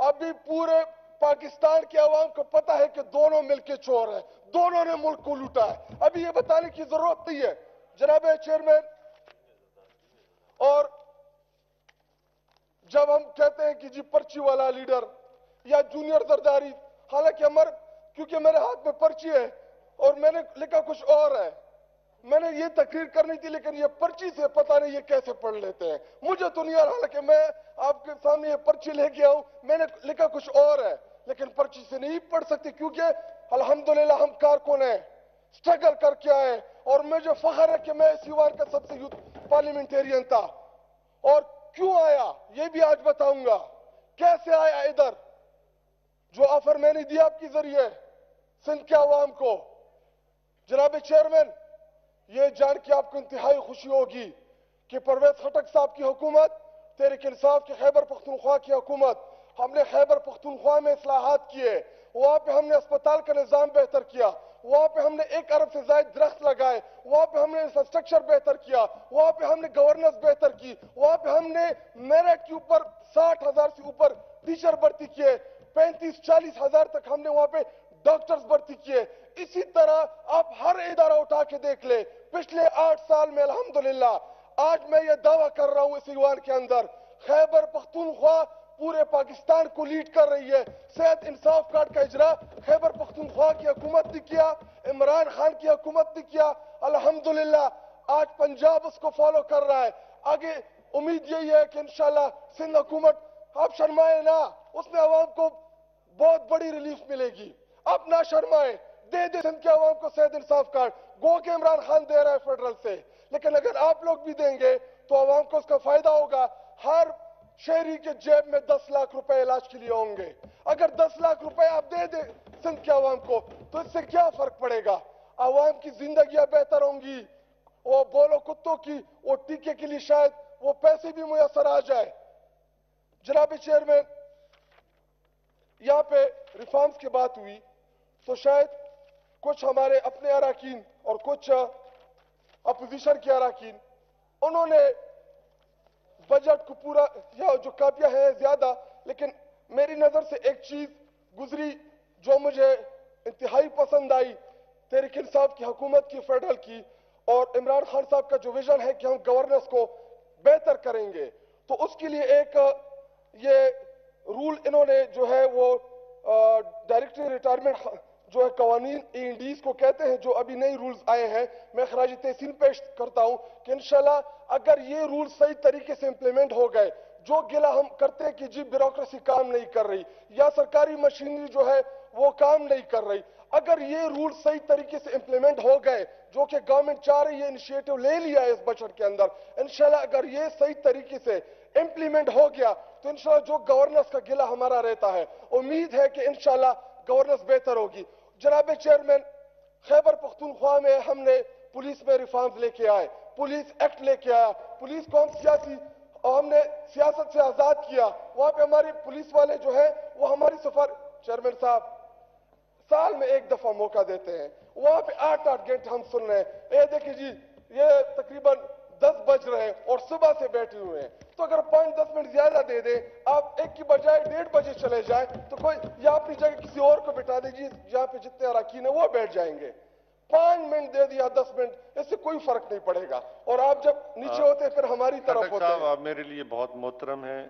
ابھی پورے پاکستان کے عوام کو پتا ہے کہ دونوں مل کے چور ہیں, دونوں نے ملک کو لوٹا ہے. ابھی یہ بتانے کی ضرورت نہیں ہے جناب چیئرمین. اور جب ہم کہتے ہیں کہ جی پرچی والا لیڈر یا جونیئر زرداری, حالانکہ کیونکہ میرے ہاتھ میں پرچی ہے اور میں نے لکھا کچھ اور ہے, میں نے یہ تقریر کرنی تھی لیکن یہ پرچی سے پتہ نہیں یہ کیسے پڑھ لیتے ہیں, مجھے تو نہیں آ رہا. حالانکہ میں آپ کے سامنے یہ پرچی لے کے آؤں, میں نے لکھا کچھ اور ہے لیکن پرچی سے نہیں پڑھ سکتی کیونکہ الحمدللہ ہم کارکن ہیں, سٹرگل کر کے آئے, اور مجھے فخر ہے کہ میں اس ایوان کا سب سے یوتھ پارلیمنٹیرین تھا. اور کیوں آیا یہ بھی آج بتاؤں گا, کیسے آیا ادھر. جو آفر میں نے دیا آپ کے ذریعے سندھ کے عوام کو, جناب چیئرمین, یہ جان کے آپ کو انتہائی خوشی ہوگی کہ پرویز خٹک صاحب کی حکومت, تحریک انصاف کی خیبر پختونخوا کی حکومت, ہم نے خیبر پختونخوا میں اصلاحات کیے, وہاں پہ ہم نے اسپتال کا نظام بہتر کیا, وہاں پہ ہم نے 1 ارب سے زائد درخت لگائے, وہاں پہ ہم نے انفراسٹرکچر بہتر کیا, وہاں پہ ہم نے گورننس بہتر کی, وہاں پہ ہم نے میرٹ کے اوپر 60,000 سے اوپر ٹیچر بھرتی کیے, 35-40 ہزار تک ہم نے وہاں پہ ڈاکٹرز بھرتی کیے. اسی طرح آپ ہر ادارہ اٹھا کے دیکھ لیں پچھلے 8 سال میں الحمدللہ. آج میں یہ دعویٰ کر رہا ہوں اس ایوان کے اندر, خیبر پختونخوا پورے پاکستان کو لیڈ کر رہی ہے. صحت انصاف کارڈ کا اجرا خیبر پختونخوا کی حکومت نے کیا, عمران خان کی حکومت نے کیا, الحمدللہ آج پنجاب اس کو فالو کر رہا ہے. آگے امید یہی ہے کہ انشاءاللہ سندھ حکومت, آپ شرمائے نہ, اس میں عوام کو بہت بڑی ریلیف ملے گی. آپ نہ شرمائے, دے سندھ کے عوام کو صحت انصاف کارڈ, گو کہ عمران خان دے رہا ہے فیڈرل سے, لیکن اگر آپ لوگ بھی دیں گے تو عوام کو اس کا فائدہ ہوگا. ہر شہری کے جیب میں 10 لاکھ روپے علاج کے لیے ہوں گے. اگر 10 لاکھ روپے آپ دے دیں سندھ کے عوام کو تو اس سے کیا فرق پڑے گا؟ عوام کی زندگیاں بہتر ہوں گی. وہ بولو کتوں کی وہ ٹیکے کے لیے شاید وہ پیسے بھی میسر آ جائے. جناب چیئرمین, یہاں پہ ریفارمز کی بات ہوئی تو شاید کچھ ہمارے اپنے اراکین اور کچھ اپوزیشن کے اراکین, انہوں نے بجٹ کو پورا, یا جو کاپیاں ہیں زیادہ, لیکن میری نظر سے ایک چیز گزری جو مجھے انتہائی پسند آئی, تحریک انصاف کی حکومت کی فیڈرل کی, اور عمران خان صاحب کا جو ویژن ہے کہ ہم گورننس کو بہتر کریں گے, تو اس کے لیے ایک یہ رول انہوں نے جو ہے وہ ڈائریکٹری ریٹائرمنٹ جو ہے قوانین ENDs کو کہتے ہیں, جو ابھی نئی رولز آئے ہیں, میں خراج تحسین پیش کرتا ہوں کہ انشاءاللہ اگر یہ رول صحیح طریقے سے امپلیمنٹ ہو گئے, جو گلہ ہم کرتے ہیں کہ جی بیوروکریسی کام نہیں کر رہی یا سرکاری مشینری جو ہے وہ کام نہیں کر رہی, اگر یہ رول صحیح طریقے سے امپلیمنٹ ہو گئے, جو کہ گورنمنٹ چاہ رہی ہے, انیشیٹو لے لیا ہے اس بجٹ کے اندر, انشاءاللہ اگر یہ صحیح طریقے سے امپلیمنٹ ہو گیا تو انشاءاللہ جو گورننس کا گلہ ہمارا رہتا ہے, امید ہے کہ انشاءاللہ گورننس بہتر ہوگی. جناب چیئرمین, خیبر پختونخوا میں ہم نے پولیس میں ریفارمز لے کے آئے, پولیس ایکٹ لے کے آیا, پولیس کو ہم نے سیاست سے آزاد کیا. وہاں پہ ہماری پولیس والے جو ہیں وہ ہماری چیئرمین صاحب سال میں 1 دفعہ موقع دیتے ہیں, وہاں پہ 8-8 گھنٹے ہم سن رہے ہیں, اے دیکھیں جی یہ تقریباً 10 بج رہے ہیں اور صبح سے بیٹھے ہوئے ہیں, تو اگر 5-10 منٹ زیادہ دے دیں, آپ 1 کی بجائے 1:30 بجے چلے جائیں تو کوئی, یا اپنی جگہ کسی اور کو بٹھا دیجیے جہاں پہ جتنے اراکین ہیں وہ بیٹھ جائیں گے. 5 منٹ دے دیا 10 منٹ, اس سے کوئی فرق نہیں پڑے گا. اور آپ جب نیچے ہوتے ہیں پھر ہماری طرف ہوتے ہیں. آپ میرے لیے بہت محترم ہیں.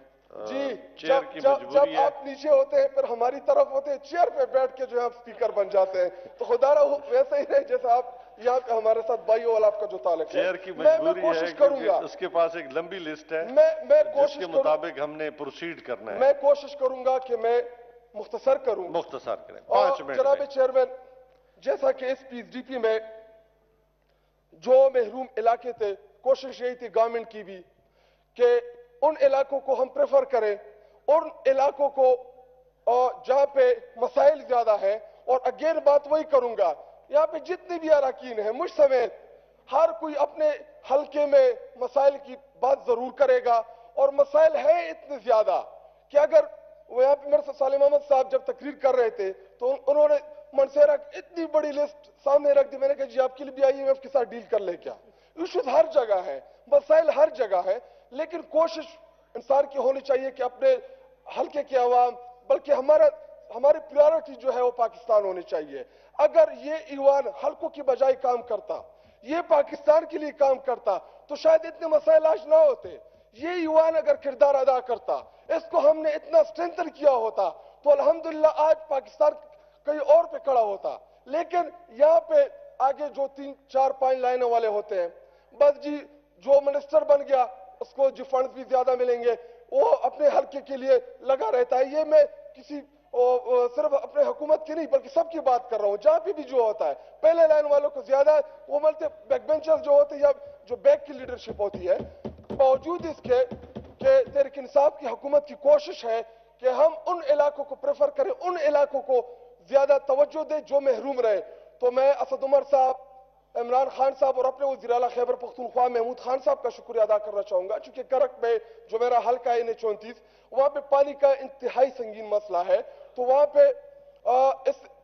جی, چیئر کی مجبوری جب آپ نیچے ہوتے ہیں پھر ہماری طرف ہوتے ہیں, چیئر پہ بیٹھ کے جو ہے آپ سپیکر بن جاتے ہیں, تو خدا رہا ویسے ہی رہے جیسا آپ یہاں پہ ہمارے ساتھ بھائی والا آپ کا جو تعلق ہے. چیئر کی مجبوری ہے کروں گا, اس کے پاس ایک لمبی لسٹ ہے جس کے مطابق ہم نے پروسیڈ کرنا ہے. میں کوشش کروں گا کہ میں مختصر کروں. مختصر کریں 5 منٹ. جناب چیئرمین, جیسا کہ اس PSDP میں جو محروم علاقے تھے, کوشش یہی تھی گورنمنٹ کی بھی کہ ان علاقوں کو ہم پریفر کریں, ان علاقوں کو جہاں پہ مسائل زیادہ ہیں. اور اگین بات وہی کروں گا, یہاں پہ جتنے بھی اراکین ہیں مجھ سمیت, ہر کوئی اپنے حلقے میں مسائل کی بات ضرور کرے گا, اور مسائل ہیں اتنے زیادہ کہ اگر وہ یہاں پہ میرے سالم احمد صاحب جب تقریر کر رہے تھے تو انہوں نے منصیرہ اتنی بڑی لسٹ سامنے رکھ دی, میں نے کہا جی آپ کے لیے بھی IMF کے ساتھ ڈیل کر لے کیا. ایشوز ہر جگہ ہے, مسائل ہر جگہ ہے, لیکن کوشش انسان کی ہونی چاہیے کہ اپنے حلقے کے عوام, بلکہ ہماری پریورٹی جو ہے وہ پاکستان ہونی چاہیے. اگر یہ ایوان حلقوں کی بجائے کام کرتا, یہ پاکستان کے لیے کام کرتا, تو شاید اتنے مسائل آج نہ ہوتے. یہ ایوان اگر کردار ادا کرتا, اس کو ہم نے اتنا اسٹرینتھن کیا ہوتا, تو الحمدللہ آج پاکستان کہیں اور پہ کھڑا ہوتا. لیکن یہاں پہ آگے جو 3-4-5 لائنوں والے ہوتے ہیں, بس جی جو منسٹر بن گیا اس کو جو فنڈز بھی زیادہ ملیں گے, وہ اپنے حلقے کے لیے لگا رہتا ہے. یہ میں کسی صرف اپنے حکومت کی نہیں بلکہ سب کی بات کر رہا ہوں. جہاں بھی جو ہوتا ہے, پہلے لائن والوں کو زیادہ وہ ملتے, بیک بینچرز جو ہوتے ہیں یا جو بیک کی لیڈرشپ ہوتی ہے, باوجود اس کے کہ تحریک انصاف کی حکومت کی کوشش ہے کہ ہم ان علاقوں کو پریفر کریں, ان علاقوں کو زیادہ توجہ دیں جو محروم رہے. تو میں اسد عمر صاحب, عمران خان صاحب اور اپنے وزیر اعلیٰ خیبر پختونخوا محمود خان صاحب کا شکریہ ادا کرنا چاہوں گا, چونکہ کرک میں جو میرا حلقہ ہے NH-34, وہاں پہ پانی کا انتہائی سنگین مسئلہ ہے. تو وہاں پہ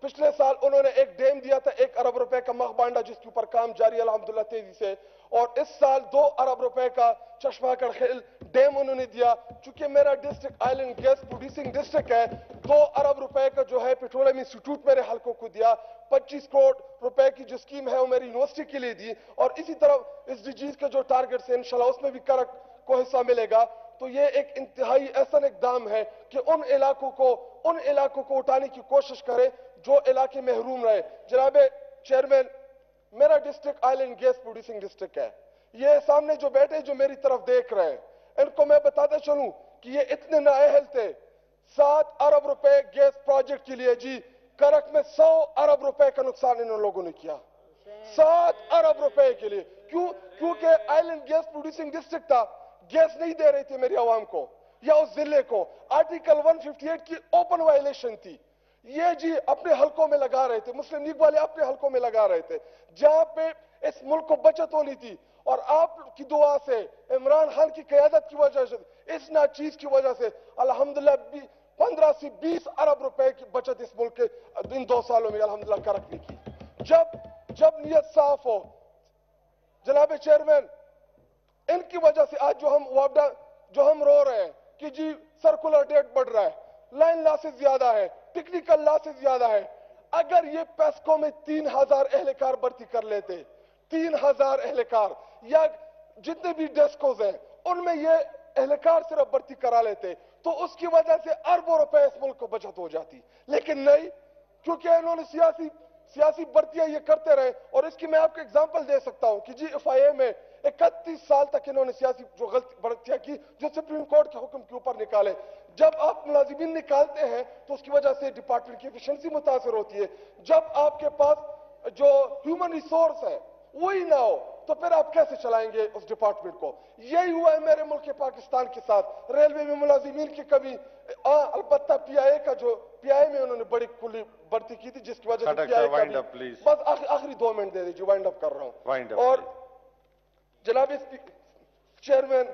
پچھلے سال انہوں نے ایک ڈیم دیا تھا 1 ارب روپے کا مغ بانڈا, جس کے اوپر کام جاری الحمدللہ تیزی سے, اور اس سال 2 ارب روپے کا چشمہ کڑخیل ڈیم انہوں نے دیا. چونکہ میرا district island gas producing district ہے, 2 ارب روپے کا جو ہے پیٹرولیم انسٹیٹیوٹ میرے حلقوں کو دیا, 25 کروڑ روپے کی جو سکیم ہے وہ میری یونیورسٹی کے لیے دی, اور اسی طرح SDGs کے جو ٹارگٹس ہیں انشاءاللہ اس میں بھی کرک کو حصہ ملے گا. تو یہ ایک انتہائی احسن اقدام ہے کہ ان علاقوں کو اٹھانے کی کوشش کرے جو علاقے محروم رہے. جناب چیئرمین, میرا district island gas producing district ہے. یہ سامنے جو بیٹھے جو میری طرف دیکھ رہے ہیں, ان کو میں بتاتے چلوں کہ یہ اتنے نااہل تھے. 7 ارب روپے گیس پروجیکٹ کے لیے جی کرک میں 100 ارب روپے کا نقصان ان لوگوں نے کیا. 7 ارب روپے کے لیے, کیونکہ آئلینڈ گیس پروڈیوسنگ ڈسٹرکٹ تھا, گیس نہیں دے رہی تھی میری عوام کو یا اس ضلع کو. آرٹیکل 158 کی اوپن وائلیشن تھی. یہ جی اپنے حلقوں میں لگا رہے تھے, مسلم لیگ والے اپنے حلقوں میں لگا رہے تھے جہاں پہ اس ملک کو بچت ہونی تھی. اور آپ کی دعا سے, عمران خان کی قیادت کی وجہ سے, اس ناچیز کی وجہ سے الحمدللہ 15 سے 20 ارب روپے کی بچت اس ملک کے ان 2 سالوں میں الحمدللہ کرک نے کی. جب نیت صاف ہو. جناب چیئرمین, ان کی وجہ سے آج جو ہم رو رہے ہیں کہ جی سرکولر ڈیٹ بڑھ رہا ہے, لائن لاسز زیادہ ہے, ٹیکنیکل لاسز زیادہ ہے. اگر یہ پیسکو میں 3000 اہلکار بھرتی کر لیتے, 3000 اہلکار, یا جتنے بھی ڈیسکوز ہیں ان میں یہ اہلکار صرف بھرتی کرا لیتے, تو اس کی وجہ سے اربوں روپے اس ملک کو بچت ہو جاتی. لیکن نہیں, کیونکہ انہوں نے سیاسی بھرتیاں یہ کرتے رہے. اور اس کی میں آپ کو اگزامپل دے سکتا ہوں کہ جی FIA میں 31 سال تک انہوں نے سیاسی جو غلط بھرتیاں کی جو سپریم کورٹ کے حکم کے اوپر نکالے. جب آپ ملازمین نکالتے ہیں تو اس کی وجہ سے ڈپارٹمنٹ کی ایفیشنسی متاثر ہوتی ہے. جب آپ کے پاس جو ہیومن ریسورس ہے وہی نہ ہو تو پھر آپ کیسے چلائیں گے اس ڈپارٹمنٹ کو. یہی ہوا ہے میرے ملک پاکستان کے ساتھ. ریلوے میں ملازمین کی کمی, البتہ PI میں انہوں نے بڑی کلی بھرتی کی تھی جس کی وجہ سے PI بس آخری 2 منٹ دے دیجیے, وائنڈ اپ کر رہا ہوں. اور جناب چیئرمین,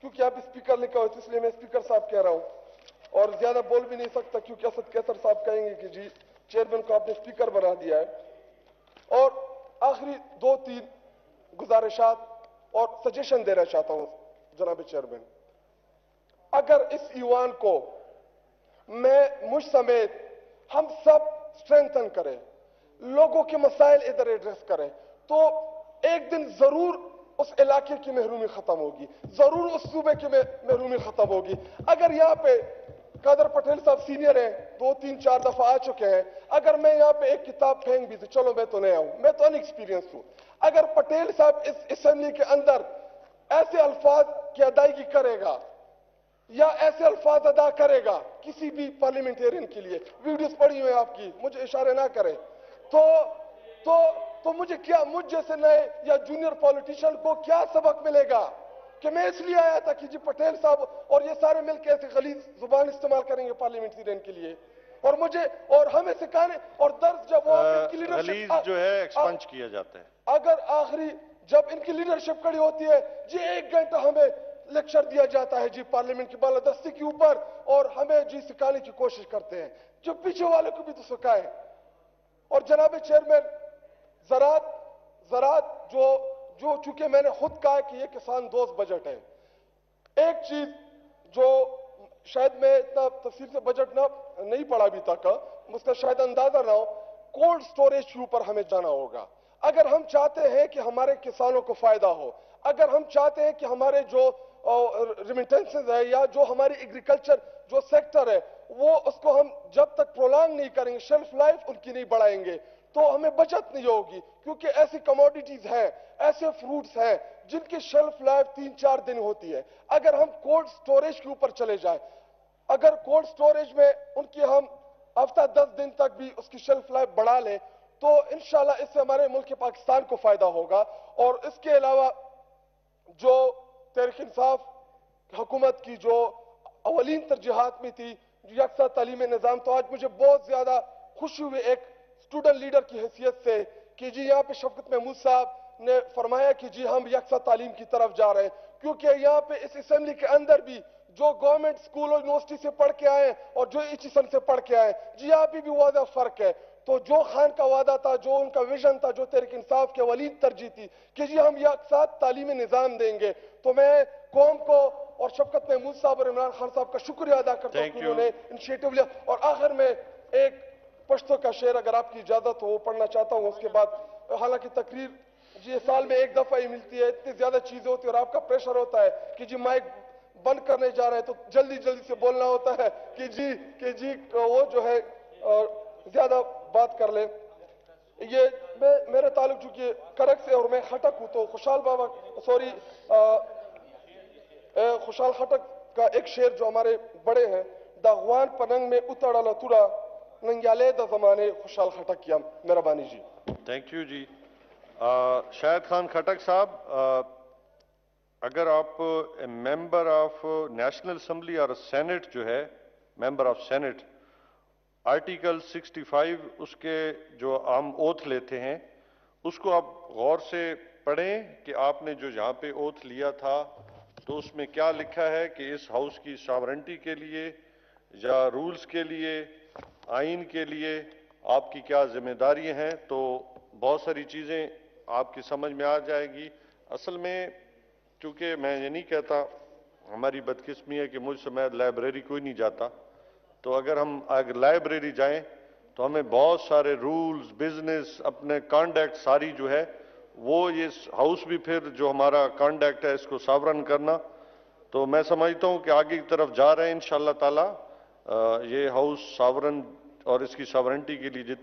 کیونکہ آپ اسپیکر لکھا ہوئے اس لیے میں اسپیکر صاحب کہہ رہا ہوں, اور زیادہ بول بھی نہیں سکتا کیونکہ اسد کیسر صاحب کہیں گے کہ جی چیئرمین کو آپ نے اسپیکر بنا دیا ہے. اور آخری 2-3 گزارشات اور سجیشن دینا چاہتا ہوں جناب چیئرمین. اگر اس ایوان کو مجھ سمیت ہم سب اسٹرینتھن کریں, لوگوں کے مسائل ادھر ایڈریس کریں, تو ایک دن ضرور اس علاقے کی محرومی ختم ہوگی, ضرور اس صوبے کی محرومی ختم ہوگی. اگر یہاں پہ قادر پٹیل صاحب سینئر ہیں, 2-3-4 دفعہ آ چکے ہیں, اگر میں یہاں پہ ایک کتاب پھینک بھی تو چلو میں تو نہیں آؤں, میں تو ان ایکسپیرینس ہوں. اگر پٹیل صاحب اس اسمبلی کے اندر ایسے الفاظ کی ادائیگی کرے گا یا ایسے الفاظ ادا کرے گا کسی بھی پارلیمنٹیرین کے لیے, ویڈیوز پڑی ہوئے آپ کی, مجھے اشارے نہ کرے, تو مجھے کیا, مجھ جیسے نئے یا جونیئر پولیٹیشن کو کیا سبق ملے گا کہ میں اس لیے آیا تھا کہ جی پٹیل صاحب اور یہ سارے مل کے ایسے غلیظ زبان استعمال کریں گے پارلیمنٹیرین کے لیے, اور ہمیں سکھانے اور درس جب وہ غلیظ جو ہے ایکسپنج کیا جاتا ہے. اگر آخری جب ان کی لیڈرشپ کھڑی ہوتی ہے جی 1 گھنٹہ ہمیں لیکچر دیا جاتا ہے جی پارلیمنٹ کی بالادستی کے اوپر, اور ہمیں جی سکھانے کی کوشش کرتے ہیں, جو پیچھے والے کو بھی تو سکھائیں. اور جناب چیئرمین, زراعت جو چونکہ میں نے خود کہا کہ یہ کسان دوست بجٹ ہے, ایک چیز جو شاید میں اتنا تفصیل سے بجٹ نہیں پڑھا ابھی تک، مجھ کا شاید اندازہ نہ ہو، کولڈ سٹوریج کے اوپر ہمیں جانا ہوگا۔ اگر ہم چاہتے ہیں کہ ہمارے کسانوں کو فائدہ ہو، اگر ہم چاہتے ہیں کہ ہمارے جو ریمیٹنسز ہے یا جو ہماری ایگریکلچر جو سیکٹر ہے وہ اس کو ہم جب تک پرولانگ نہیں کریں گے، شیلف لائف ان کی نہیں بڑھائیں گے، تو ہمیں بچت نہیں ہوگی، کیونکہ ایسی کموڈیٹیز ہیں، ایسے فروٹس ہیں جن کی شیلف لائف 3-4 دن ہوتی ہے۔ اگر ہم کولڈ سٹوریج کے اوپر چلے جائیں، اگر کولڈ سٹوریج میں ان کی ہم ہفتہ 10 دن تک بھی اس کی شیلف لائف بڑھا لیں تو انشاءاللہ اس سے ہمارے ملک پاکستان کو فائدہ ہوگا۔ اور اس کے علاوہ جو تحریک انصاف حکومت کی جو اولین ترجیحات میں تھی یکساں تعلیمی نظام، تو آج مجھے بہت زیادہ خوشی ہوئی ایک اسٹوڈنٹ لیڈر کی حیثیت سے کہ جی یہاں پہ شفقت محمود صاحب نے فرمایا کہ جی ہم یکساں تعلیم کی طرف جا رہے ہیں، کیونکہ یہاں پہ اس اسمبلی کے اندر بھی جو گورنمنٹ سکول اور یونیورسٹی سے پڑھ کے آئے اور جو ایچیسن سے پڑھ کے آئے، جی یہاں پہ بھی واضح فرق ہے۔ تو جو خان کا وعدہ تھا، جو ان کا ویژن تھا، جو تحریک انصاف کے ولید ترجیح تھی کہ جی ہم یکساں تعلیمی نظام دیں گے، تو میں قوم کو اور شفقت محمود صاحب اور عمران خان صاحب کا شکریہ ادا کرتا ہوں کہ انہوں نے انیشیٹو لیا۔ اور آخر میں ایک پشتو کا شعر اگر آپ کی اجازت ہو وہ پڑھنا چاہتا ہوں، اس کے بعد حالانکہ تقریر جی سال میں ایک دفعہ ہی ملتی ہے، اتنی زیادہ چیزیں ہوتی ہیں اور آپ کا پریشر ہوتا ہے کہ جی مائک بند کرنے جا رہے ہیں تو جلدی سے بولنا ہوتا ہے کہ جی وہ جو ہے زیادہ بات کر لیں۔ یہ میرے تعلق چونکہ کرک سے اور میں خٹک ہوں، تو خوشحال بابا خوشحال خٹک کا ایک شعر جو ہمارے بڑے ہیں، داغوان پننگ میں اتڑا تڑا ننگیالے دا زمانے خوشحال خٹک کیا۔ مہربانی جی۔ تھینک یو جی۔ شاہد خان خٹک صاحب، اگر آپ ممبر آف نیشنل اسمبلی اور سینٹ جو ہے، ممبر آف سینٹ، آرٹیکل 65 اس کے جو عام اوتھ لیتے ہیں اس کو آپ غور سے پڑھیں کہ آپ نے جو یہاں پہ اوتھ لیا تھا تو اس میں کیا لکھا ہے کہ اس ہاؤس کی ساورنٹی کے لیے یا رولز کے لیے، آئین کے لیے آپ کی کیا ذمہ داری ہیں، تو بہت ساری چیزیں آپ کی سمجھ میں آ جائے گی۔ اصل میں چونکہ میں یہ نہیں کہتا، ہماری بدقسمی ہے کہ مجھ سے میں لائبریری کوئی نہیں جاتا، تو اگر ہم لائبریری جائیں تو ہمیں بہت سارے رولز، بزنس، اپنے کانڈکٹ ساری جو ہے وہ یہ ہاؤس بھی پھر جو ہمارا کانڈکٹ ہے اس کو ساورن کرنا، تو میں سمجھتا ہوں کہ آگے کی طرف جا رہے ہیں انشاءاللہ تعالی۔ یہ ہاؤس ساورن اور اس کی ساورنٹی کے لیے